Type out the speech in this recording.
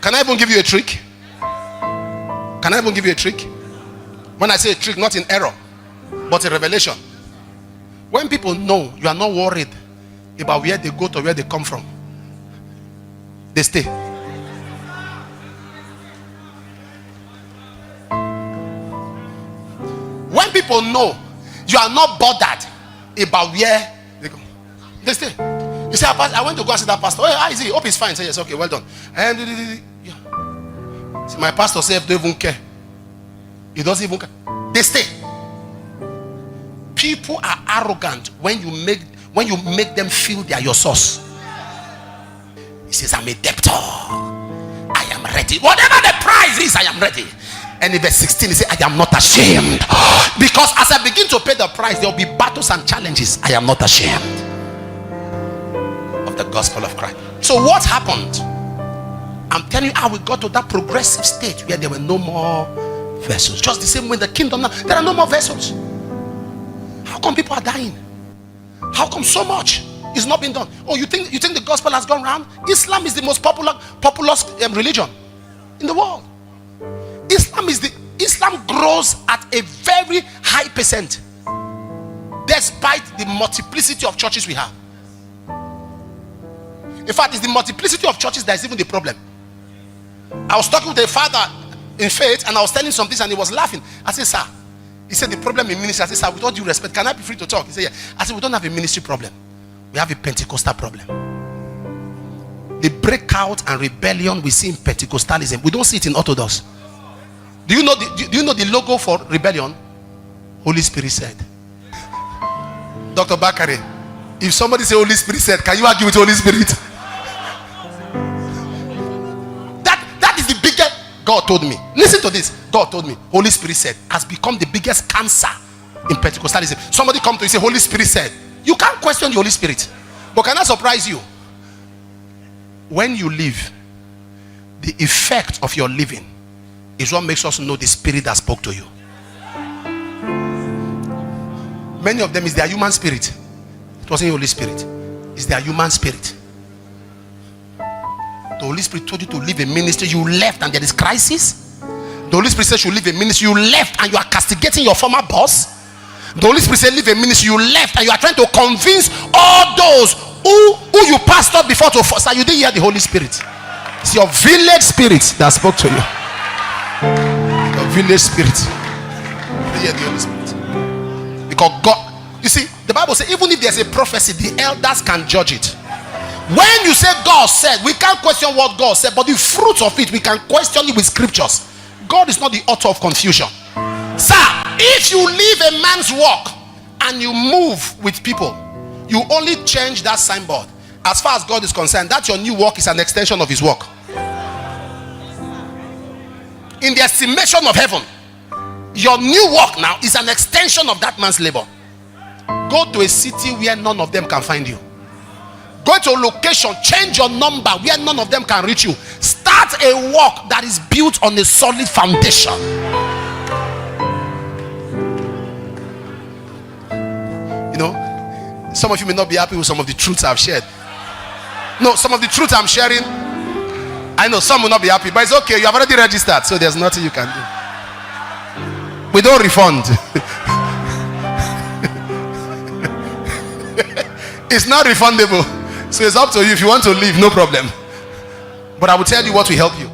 Can I even give you a trick? Can I even give you a trick? When I say a trick, not in error, but a revelation. When people know you are not worried about where they go to where they come from, they stay. When people know you are not bothered about where they go, they stay. You say, I went to go and see that pastor. Hey, how is he? Hope he's fine. Say, yes, okay, well done. And yeah. See, my pastor said, don't even care. He doesn't even care. They stay. People are arrogant when you make them feel they are your source. He says, I'm a debtor. I am ready. Whatever the price is, I am ready. And in verse 16, he says, I am not ashamed. Because as I begin to pay the price, there will be battles and challenges. I am not ashamed of the gospel of Christ. So what happened? I'm telling you how we got to that progressive stage where there were no more vessels. Just the same way in the kingdom now, there are no more vessels. How come people are dying? How come so much is not being done? Oh, you think the gospel has gone round? Islam is the most populous religion in the world. Islam grows at a very high percent, despite the multiplicity of churches we have. In fact, it's the multiplicity of churches that is even the problem. I was talking with a father in faith, and I was telling him some things, and he was laughing. I said, sir, he said, the problem in ministry. I said, sir, with all due respect, can I be free to talk? He said, yeah. I said, we don't have a ministry problem. We have a Pentecostal problem. The breakout and rebellion we see in Pentecostalism, we don't see it in Orthodox. Do you know the logo for rebellion? Holy Spirit said. Dr. Bakare, if somebody say Holy Spirit said, can you argue with Holy Spirit? That is the biggest. God told me. Listen to this. God told me. Holy Spirit said has become the biggest cancer in Pentecostalism. Somebody come to you and say, Holy Spirit said. You can't question the Holy Spirit. But can I surprise you? When you live, the effect of your living is what makes us know the spirit that spoke to you. Many of them is their human spirit. It wasn't Holy Spirit. It's their human spirit. The Holy Spirit told you to leave a ministry, you left and there is crisis. The Holy Spirit said you leave a ministry, you left and you are castigating your former boss. The Holy Spirit said leave a ministry, you left and you are trying to convince all those who you pastored before to force. You didn't hear the Holy Spirit. It's your village spirit that spoke to you. Your village spirit. You didn't hear the Holy Spirit. Because God, you see, the Bible says even if there's a prophecy, the elders can judge it. When you say God said, we can't question what God said, but the fruit of it, we can question it with scriptures. God is not the author of confusion. Sir, if you leave a man's work and you move with people, you only change that signboard. As far as God is concerned, that your new work is an extension of his work. In the estimation of heaven, your new work now is an extension of that man's labor. Go to a city where none of them can find you. Go to a location, change your number where none of them can reach you. Start a work that is built on a solid foundation. You know, some of you may not be happy with some of the truths I've shared. No, some of the truths I'm sharing, I know some will not be happy, but it's okay. You have already registered, so there's nothing you can do. We don't refund. It's not refundable. So it's up to you. If you want to leave, no problem. But I will tell you what will help you.